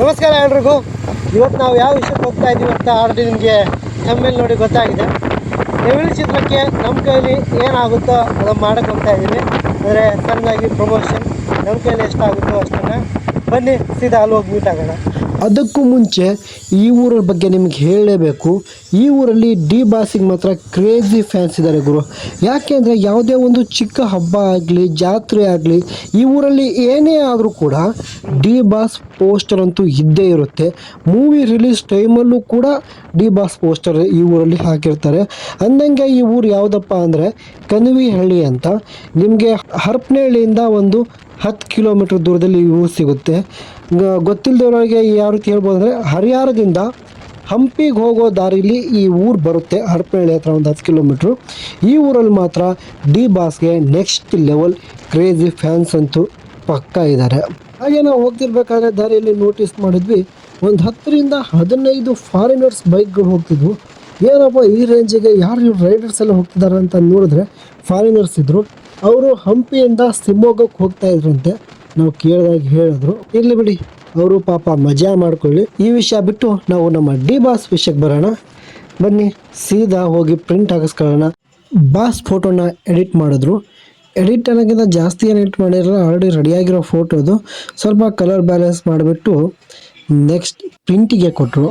ನಮಸ್ಕಾರ ಎಲ್ರಿಗೂ. ಇವತ್ತು ನಾವು ಯಾವ ವಿಷಯಕ್ಕೆ ಹೋಗ್ತಾ ಇದ್ದೀವಿ ಅಂತ ಆಲ್ರೆಡಿ ನಿಮಗೆ ತಮ್ಮಲ್ಲಿ ನೋಡಿ ಗೊತ್ತಾಗಿದೆ. ಡೆವಿಲ್ ಚಿತ್ರಕ್ಕೆ ನಮ್ಮ ಕೈಲಿ ಏನಾಗುತ್ತೋ ಅದನ್ನು ಮಾಡೋಕ್ಕೆ ಹೋಗ್ತಾ ಇದ್ದೀವಿ. ಅಂದರೆ ಸಣ್ಣದಾಗಿ ಪ್ರಮೋಷನ್ ನಮ್ಮ ಕೈಲಿ ಎಷ್ಟಾಗುತ್ತೋ ಅಷ್ಟನ್ನು ಬನ್ನಿ ಸೀದಾ ಅಲ್ಲಿ ಹೋಗಿ ಮೀಟ್ ಆಗೋಣ. ಅದಕ್ಕೂ ಮುಂಚೆ ಈ ಊರ ಬಗ್ಗೆ ನಿಮ್ಗೆ ಹೇಳಲೇಬೇಕು. ಈ ಊರಲ್ಲಿ ಡಿ ಬಾಸಿಗೆ ಮಾತ್ರ ಕ್ರೇಜಿ ಫ್ಯಾನ್ಸ್ ಇದ್ದಾರೆ ಗುರು. ಯಾಕೆ ಅಂದರೆ ಯಾವುದೇ ಒಂದು ಚಿಕ್ಕ ಹಬ್ಬ ಆಗಲಿ ಜಾತ್ರೆ ಆಗಲಿ ಈ ಊರಲ್ಲಿ ಏನೇ ಆದರೂ ಕೂಡ ಡಿ ಬಾಸ್ ಪೋಸ್ಟರ್ ಅಂತೂ ಇದ್ದೇ ಇರುತ್ತೆ. ಮೂವಿ ರಿಲೀಸ್ ಟೈಮಲ್ಲೂ ಕೂಡ ಡಿ ಬಾಸ್ ಪೋಸ್ಟರ್ ಈ ಊರಲ್ಲಿ ಹಾಕಿರ್ತಾರೆ. ಅಂದಂಗೆ ಈ ಊರು ಯಾವುದಪ್ಪ ಅಂದರೆ ಕಣಿವಿಹಳ್ಳಿ ಅಂತ. ನಿಮಗೆ ಹರಪನಹಳ್ಳಿಯಿಂದ ಒಂದು 10 ಕಿಲೋಮೀಟ್ರ್ ದೂರದಲ್ಲಿ ಈ ಊರು ಸಿಗುತ್ತೆ. ಗೊತ್ತಿಲ್ಲದವರಿಗೆ ಯಾವ ರೀತಿ ಹೇಳ್ಬೋದು ಅಂದರೆ ಹರಿಹರದಿಂದ ಹಂಪಿಗೆ ಹೋಗೋ ದಾರಿಲಿ ಈ ಊರು ಬರುತ್ತೆ. ಹರಪನಹಳ್ಳಿ ಹತ್ರ ಒಂದು 10 ಕಿಲೋಮೀಟ್ರು. ಈ ಊರಲ್ಲಿ ಮಾತ್ರ ಡಿ ಬಾಸ್ಗೆ ನೆಕ್ಸ್ಟ್ ಲೆವೆಲ್ ಕ್ರೇಜಿ ಫ್ಯಾನ್ಸ್ ಅಂತೂ ಪಕ್ಕ ಇದ್ದಾರೆ. ಹಾಗೆ ನಾವು ಹೋಗ್ತಿರ್ಬೇಕಾದ್ರೆ ದಾರಿಯಲ್ಲಿ ನೋಟಿಸ್ ಮಾಡಿದ್ವಿ, ಒಂದು 10ರಿಂದ 15 ಫಾರಿನರ್ಸ್ ಬೈಕ್ಗಳು ಹೋಗ್ತಿದ್ವು. ಏನಪ್ಪ ಈ ರೇಂಜಿಗೆ ಯಾರು ರೈಡರ್ಸ್ ಎಲ್ಲ ಹೋಗ್ತಿದ್ದಾರೆ ಅಂತ ನೋಡಿದ್ರೆ ಫಾರಿನರ್ಸ್ ಇದ್ದರು. ಅವರು ಹಂಪಿಯಿಂದ ಶಿವಮೊಗ್ಗಕ್ಕೆ ಹೋಗ್ತಾ ಇದ್ರಂತೆ. ನಾವು ಕೇಳಿದಾಗ ಹೇಳಿದ್ರು, ಇರಲಿ ಬಿಡಿ ಅವರು ಪಾಪ ಮಜಾ ಮಾಡ್ಕೊಳ್ಳಿ. ಈ ವಿಷಯ ಬಿಟ್ಟು ನಾವು ನಮ್ಮ ಡಿ ಬಾಸ್ ವಿಷಯಕ್ಕೆ ಬರೋಣ. ಬನ್ನಿ ಸೀದಾ ಹೋಗಿ ಪ್ರಿಂಟ್ ಹಾಕಿಸ್ಕೊಳ್ಳೋಣ. ಬಾಸ್ ಫೋಟೋನ ಎಡಿಟ್ ಮಾಡಿದ್ರು. ಎಡಿಟ್ ಅನ್ನೋಕ್ಕಿಂತ ಜಾಸ್ತಿ ಏನು ಎಡಿಟ್ ಮಾಡಿರಲ್ಲ, ಆಲ್ರೆಡಿ ರೆಡಿಯಾಗಿರೋ ಫೋಟೋದು ಸ್ವಲ್ಪ ಕಲರ್ ಬ್ಯಾಲೆನ್ಸ್ ಮಾಡಿಬಿಟ್ಟು ನೆಕ್ಸ್ಟ್ ಪ್ರಿಂಟಿಗೆ ಕೊಟ್ಟರು.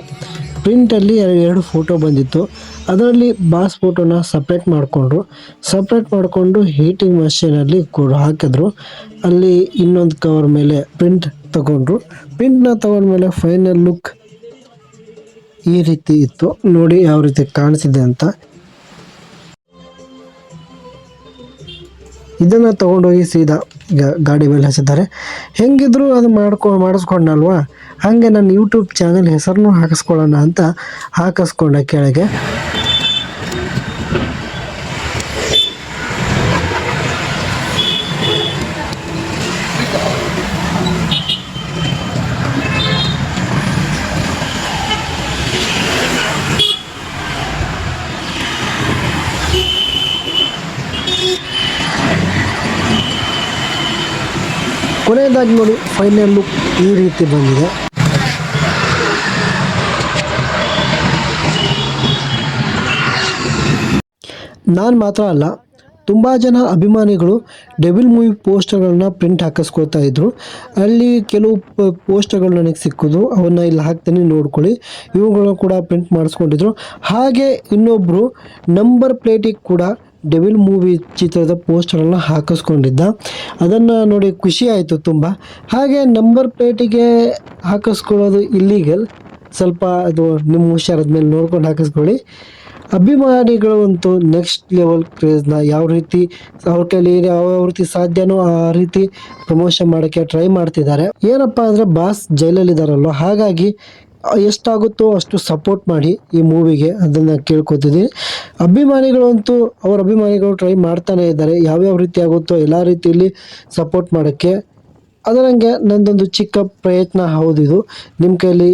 ಪ್ರಿಂಟಲ್ಲಿ 2 ಫೋಟೋ ಬಂದಿತ್ತು. ಅದರಲ್ಲಿ ಬಾಸ್ ಫೋಟೋನ ಸಪ್ರೇಟ್ ಮಾಡಿಕೊಂಡು ಹೀಟಿಂಗ್ ಮಷೀನಲ್ಲಿ ಹಾಕಿದ್ರು. ಅಲ್ಲಿ ಇನ್ನೊಂದು ಕವರ್ ಮೇಲೆ ಪ್ರಿಂಟ್ ತಗೊಂಡ್ರು. ಪ್ರಿಂಟ್ನ ತಗೊಂಡ್ಮೇಲೆ ಫೈನಲ್ ಲುಕ್ ಈ ರೀತಿ ಇತ್ತು. ನೋಡಿ ಯಾವ ರೀತಿ ಕಾಣಿಸಿದೆ ಅಂತ. ಇದನ್ನು ತೊಗೊಂಡೋಗಿ ಸೀದಾ ಗಾಡಿ ಮೇಲೆ ಹಚ್ಚಿದ್ದಾರೆ. ಹೆಂಗಿದ್ರು ಅದು ಮಾಡಿಸ್ಕೊಂಡಲ್ವಾ, ಹಾಗೆ ನನ್ನ ಯೂಟ್ಯೂಬ್ ಚಾನಲ್ ಹೆಸರನ್ನು ಹಾಕಿಸ್ಕೊಳ್ಳೋಣ ಅಂತ ಹಾಕಿಸ್ಕೊಂಡೆ ಕೆಳಗೆ. ಕೊನೆಯದಾಗಿ ನೋಡಿ ಫೈನಲ್ ಲುಕ್ ಈ ರೀತಿ ಬಂದಿದೆ. ನಾನು ಮಾತ್ರ ಅಲ್ಲ, ತುಂಬ ಜನ ಅಭಿಮಾನಿಗಳು ಡೆವಿಲ್ ಮೂವಿ ಪೋಸ್ಟರ್ಗಳನ್ನ ಪ್ರಿಂಟ್ ಹಾಕಿಸ್ಕೊಳ್ತಾ ಇದ್ರು. ಅಲ್ಲಿ ಕೆಲವು ಪೋಸ್ಟರ್ಗಳು ನನಗೆ ಸಿಕ್ಕಿದ್ರು, ಅವನ್ನ ಇಲ್ಲಿ ಹಾಕ್ತೀನಿ ನೋಡ್ಕೊಳ್ಳಿ. ಇವುಗಳನ್ನ ಕೂಡ ಪ್ರಿಂಟ್ ಮಾಡಿಸ್ಕೊಂಡಿದ್ರು. ಹಾಗೆ ಇನ್ನೊಬ್ಬರು ನಂಬರ್ ಪ್ಲೇಟಿಗೆ ಕೂಡ ಡೆವಿಲ್ ಮೂವಿ ಚಿತ್ರದ ಪೋಸ್ಟರನ್ನು ಹಾಕಿಸ್ಕೊಂಡಿದ್ದ. ಅದನ್ನು ನೋಡಿ ಖುಷಿ ಆಯಿತು ತುಂಬ. ಹಾಗೆ ನಂಬರ್ ಪ್ಲೇಟಿಗೆ ಹಾಕಿಸ್ಕೊಳ್ಳೋದು ಇಲ್ಲೀಗಲ್, ಸ್ವಲ್ಪ ಅದು ನಿಮ್ಮ ಹುಷಾರದ ಮೇಲೆ ನೋಡ್ಕೊಂಡು ಹಾಕಿಸ್ಕೊಳ್ಳಿ. ಅಭಿಮಾನಿಗಳು ಅಂತೂ ನೆಕ್ಸ್ಟ್ ಲೆವೆಲ್ ಕ್ರೇಜ್ನ ಯಾವ ರೀತಿ ಅವ್ರ ಕೈಲಿ ಯಾವ ರೀತಿ ಸಾಧ್ಯನೋ ಆ ರೀತಿ ಪ್ರಮೋಷನ್ ಮಾಡೋಕ್ಕೆ ಟ್ರೈ ಮಾಡ್ತಿದ್ದಾರೆ. ಏನಪ್ಪ ಅಂದರೆ ಬಾಸ್ ಜೈಲಲ್ಲಿದ್ದಾರಲ್ವ, ಹಾಗಾಗಿ ಎಷ್ಟಾಗುತ್ತೋ ಅಷ್ಟು ಸಪೋರ್ಟ್ ಮಾಡಿ ಈ ಮೂವಿಗೆ, ಅದನ್ನು ಕೇಳ್ಕೊತಿದ್ದೀನಿ. ಅಭಿಮಾನಿಗಳಂತೂ ಅವರ ಅಭಿಮಾನಿಗಳು ಟ್ರೈ ಮಾಡ್ತಾನೆ ಇದ್ದಾರೆ. ಯಾವ್ಯಾವ ರೀತಿ ಆಗುತ್ತೋ ಎಲ್ಲ ರೀತಿಯಲ್ಲಿ ಸಪೋರ್ಟ್ ಮಾಡೋಕ್ಕೆ. ಅದರಂಗೆ ನಂದೊಂದು ಚಿಕ್ಕ ಪ್ರಯತ್ನ ಹೌದಿದು. ನಿಮ್ಮ ಕೈಲಿ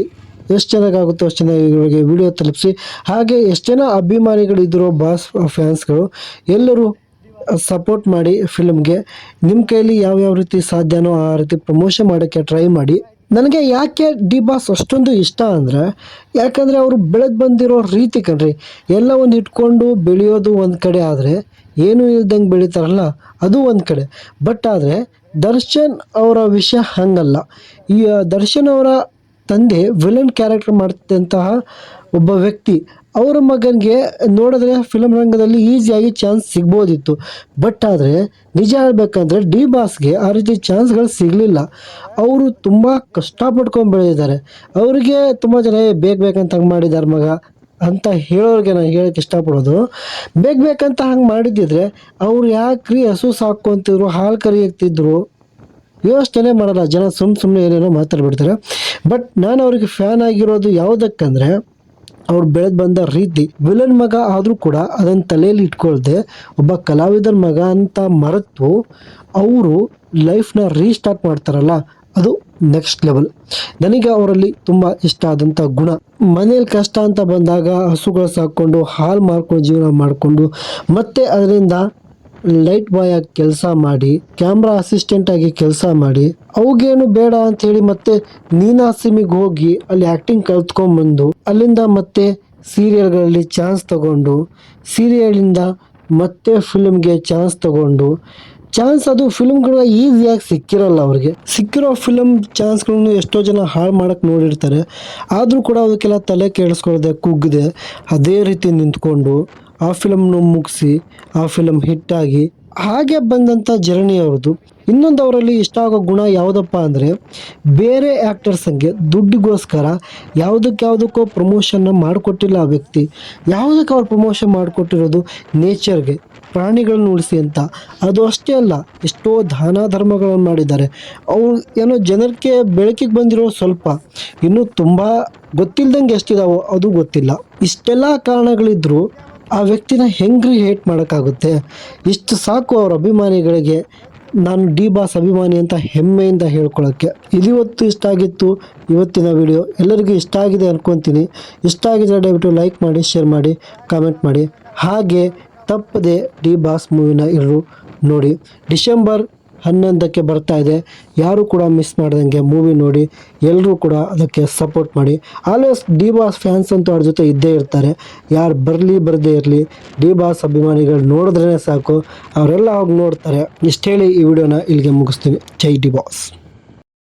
ಎಷ್ಟು ಚೆನ್ನಾಗಾಗುತ್ತೋ ಅಷ್ಟು ಚೆನ್ನಾಗಿ ಇವರಿಗೆ ವಿಡಿಯೋ ತಲುಪಿಸಿ. ಹಾಗೆ ಎಷ್ಟು ಜನ ಅಭಿಮಾನಿಗಳಿದ್ರೋ ಬಾಸ್ ಫ್ಯಾನ್ಸ್ಗಳು ಎಲ್ಲರೂ ಸಪೋರ್ಟ್ ಮಾಡಿ ಫಿಲ್ಮ್ಗೆ. ನಿಮ್ಮ ಕೈಲಿ ಯಾವ್ಯಾವ ರೀತಿ ಸಾಧ್ಯನೋ ಆ ರೀತಿ ಪ್ರಮೋಷನ್ ಮಾಡೋಕ್ಕೆ ಟ್ರೈ ಮಾಡಿ. ನನಗೆ ಯಾಕೆ ಡಿ ಬಾಸ್ ಅಷ್ಟೊಂದು ಇಷ್ಟ ಅಂದರೆ, ಯಾಕಂದರೆ ಅವರು ಬೆಳೆದು ಬಂದಿರೋ ರೀತಿ ಕಣ್ರಿ. ಎಲ್ಲವನ್ನು ಇಟ್ಕೊಂಡು ಬೆಳೆಯೋದು ಒಂದು ಕಡೆ ಆದರೆ, ಏನೂ ಇಲ್ದಂಗೆ ಬೆಳೀತಾರಲ್ಲ ಅದು ಒಂದು ಕಡೆ. ಬಟ್ ಆದರೆ ದರ್ಶನ್ ಅವರ ವಿಷಯ ಹಾಗಲ್ಲ. ಈ ದರ್ಶನ್ ಅವರ ತಂದೆ ವಿಲನ್ ಕ್ಯಾರೆಕ್ಟರ್ ಮಾಡ್ತಿದ್ದಂತಹ ಒಬ್ಬ ವ್ಯಕ್ತಿ. ಅವರ ಮಗನಿಗೆ ನೋಡಿದ್ರೆ ಫಿಲಮ್ ರಂಗದಲ್ಲಿ ಈಸಿಯಾಗಿ ಚಾನ್ಸ್ ಸಿಗ್ಬೋದಿತ್ತು. ಬಟ್ ಆದರೆ ನಿಜ ಹೇಳ್ಬೇಕಂದ್ರೆ ಡಿ ಬಾಸ್ಗೆ ಆ ರೀತಿ ಚಾನ್ಸ್ಗಳು ಸಿಗಲಿಲ್ಲ. ಅವರು ತುಂಬ ಕಷ್ಟಪಟ್ಕೊಂಡು ಬೆಳೆದಿದ್ದಾರೆ. ಅವರಿಗೆ ತುಂಬ ಜನ ಬೇಕಂತ ಹಂಗೆ ಮಾಡಿದ್ದಾರೆ ಮಗ ಅಂತ ಹೇಳೋರಿಗೆ ನಾನು ಹೇಳೋಕ್ಕೆ ಇಷ್ಟಪಡೋದು, ಬೇಕಂತ ಹಂಗೆ ಮಾಡಿದ್ದಿದ್ರೆ ಅವ್ರು ಯಾಕ್ರಿ ಹಸು ಸಾಕೊಂತಿದ್ರು, ಹಾಲು ಕರಿಯಕ್ತಿದ್ರು, ಯೋಚನೆ ಮಾಡಲ್ಲ ಜನ. ಸುಮ್ಮನೆ ಏನೇನೋ ಮಾತಾಡ್ಬಿಡ್ತಾರೆ. ಬಟ್ ನಾನು ಅವ್ರಿಗೆ ಫ್ಯಾನ್ ಆಗಿರೋದು ಯಾವುದಕ್ಕಂದರೆ ಅವ್ರು ಬೆಳೆದು ಬಂದ ರೀತಿ. ವಿಲನ್ ಮಗ ಆದರೂ ಕೂಡ ಅದನ್ನು ತಲೆಯಲ್ಲಿ ಇಟ್ಕೊಳ್ದೆ ಒಬ್ಬ ಕಲಾವಿದರ ಮಗ ಅಂತ ಮರೆತು ಅವರು ಲೈಫ್ನ ರೀಸ್ಟಾರ್ಟ್ ಮಾಡ್ತಾರಲ್ಲ, ಅದು ನೆಕ್ಸ್ಟ್ ಲೆವೆಲ್. ನನಗೆ ಅವರಲ್ಲಿ ತುಂಬ ಇಷ್ಟ ಆದಂಥ ಗುಣ. ಮನೇಲಿ ಕಷ್ಟ ಅಂತ ಬಂದಾಗ ಹಸುಗಳು ಸಾಕ್ಕೊಂಡು ಹಾಲು ಮಾರ್ಕೊಂಡು ಜೀವನ ಮಾಡಿಕೊಂಡು ಮತ್ತೆ ಅದರಿಂದ ಲೈಟ್ ಬಾಯ್ ಆಗಿ ಕೆಲಸ ಮಾಡಿ, ಕ್ಯಾಮ್ರಾ ಅಸಿಸ್ಟೆಂಟ್ ಆಗಿ ಕೆಲಸ ಮಾಡಿ, ಅವಾಗೇನು ಬೇಡ ಅಂತ ಹೇಳಿ ಮತ್ತೆ ನೀನಾಸಿಮಿಗೆ ಹೋಗಿ ಅಲ್ಲಿ ಆಕ್ಟಿಂಗ್ ಕಲ್ತ್ಕೊಂಡ್ಬಂದು ಅಲ್ಲಿಂದ ಮತ್ತೆ ಸೀರಿಯಲ್ಗಳಲ್ಲಿ ಚಾನ್ಸ್ ತಗೊಂಡು, ಸೀರಿಯಲಿಂದ ಮತ್ತೆ ಫಿಲ್ಮ್ಗೆ ಚಾನ್ಸ್ ತಗೊಂಡು, ಚಾನ್ಸ್ ಅದು ಫಿಲ್ಮ್ಗಳು ಈಸಿಯಾಗಿ ಸಿಕ್ಕಿರಲ್ಲ ಅವ್ರಿಗೆ. ಸಿಕ್ಕಿರೋ ಫಿಲ್ಮ್ ಚಾನ್ಸ್ಗಳನ್ನು ಎಷ್ಟೋ ಜನ ಹಾಳು ಮಾಡಕ್ಕೆ ನೋಡಿರ್ತಾರೆ. ಆದರೂ ಕೂಡ ಅದಕ್ಕೆಲ್ಲ ತಲೆ ಕೇಳಿಸ್ಕೊಳ್ಳದೆ ಕುಗ್ಗದೆ ಅದೇ ರೀತಿ ನಿಂತ್ಕೊಂಡು ಆ ಫಿಲಮ್ನು ಮುಗಿಸಿ ಆ ಫಿಲಮ್ ಹಿಟ್ಟಾಗಿ ಹಾಗೆ ಬಂದಂಥ ಜರ್ನಿ ಅವ್ರದ್ದು. ಇನ್ನೊಂದು ಅವರಲ್ಲಿ ಇಷ್ಟ ಆಗೋ ಗುಣ ಯಾವುದಪ್ಪ ಅಂದರೆ, ಬೇರೆ ಆ್ಯಕ್ಟರ್ಸ್ ಹಂಗೆ ದುಡ್ಡಿಗೋಸ್ಕರ ಯಾವುದಕ್ಕೋ ಪ್ರಮೋಷನ್ನ ಮಾಡಿಕೊಟ್ಟಿಲ್ಲ ಆ ವ್ಯಕ್ತಿ. ಯಾವುದಕ್ಕೆ ಅವ್ರು ಪ್ರಮೋಷನ್ ಮಾಡಿಕೊಟ್ಟಿರೋದು ನೇಚರ್ಗೆ, ಪ್ರಾಣಿಗಳನ್ನ ಉಳಿಸಿ ಅಂತ. ಅದು ಅಷ್ಟೇ ಅಲ್ಲ, ಎಷ್ಟೋ ದಾನ ಧರ್ಮಗಳನ್ನು ಮಾಡಿದ್ದಾರೆ. ಅವ್ರು ಏನೋ ಜನಕ್ಕೆ ಬೆಳಕಿಗೆ ಬಂದಿರೋ ಸ್ವಲ್ಪ, ಇನ್ನೂ ತುಂಬ ಗೊತ್ತಿಲ್ದಂಗೆ ಎಷ್ಟಿದಾವೋ ಅದು ಗೊತ್ತಿಲ್ಲ. ಇಷ್ಟೆಲ್ಲ ಕಾರಣಗಳಿದ್ರೂ ಆ ವ್ಯಕ್ತಿನ ಹೆಂಗ್ರಿ ಹೇಟ್ ಮಾಡೋಕ್ಕಾಗುತ್ತೆ? ಇಷ್ಟು ಸಾಕು ಅವ್ರ ಅಭಿಮಾನಿಗಳಿಗೆ ನಾನು ಡಿ ಬಾಸ್ ಅಭಿಮಾನಿ ಅಂತ ಹೆಮ್ಮೆಯಿಂದ ಹೇಳ್ಕೊಳ್ಳೋಕ್ಕೆ. ಇದಿವತ್ತು ಇಷ್ಟ ಆಗಿತ್ತು ಇವತ್ತಿನ ವಿಡಿಯೋ. ಎಲ್ಲರಿಗೂ ಇಷ್ಟ ಆಗಿದೆ ಅನ್ಕೊತೀನಿ. ಇಷ್ಟ ಆಗಿದ್ರೆ ದಯವಿಟ್ಟು ಲೈಕ್ ಮಾಡಿ, ಶೇರ್ ಮಾಡಿ, ಕಾಮೆಂಟ್ ಮಾಡಿ. ಹಾಗೆ ತಪ್ಪದೆ ಡಿ ಬಾಸ್ ಮೂವಿನ ಎಲ್ಲರೂ ನೋಡಿ. ಡಿಸೆಂಬರ್ 11ಕ್ಕೆ ಬರ್ತಾ ಇದೆ. ಯಾರು ಕೂಡ ಮಿಸ್ ಮಾಡ್ದಂಗೆ ಮೂವಿ ನೋಡಿ. ಎಲ್ಲರೂ ಕೂಡ ಅದಕ್ಕೆ ಸಪೋರ್ಟ್ ಮಾಡಿ. ಆಲ್ವೇಸ್ ಡಿ ಬಾಸ್ ಫ್ಯಾನ್ಸ್ ಅಂತೂ ಅವ್ರ ಜೊತೆ ಇದ್ದೇ ಇರ್ತಾರೆ. ಯಾರು ಬರದೇ ಇರಲಿ, ಡಿ ಬಾಸ್ ಅಭಿಮಾನಿಗಳು ನೋಡಿದ್ರೇ ಸಾಕು, ಅವರೆಲ್ಲ ಹೋಗಿ ನೋಡ್ತಾರೆ. ಇಷ್ಟು ಹೇಳಿ ಈ ವಿಡಿಯೋನ ಇಲ್ಲಿಗೆ ಮುಗಿಸ್ತೀನಿ. ಜೈ ಡಿ ಬಾಸ್.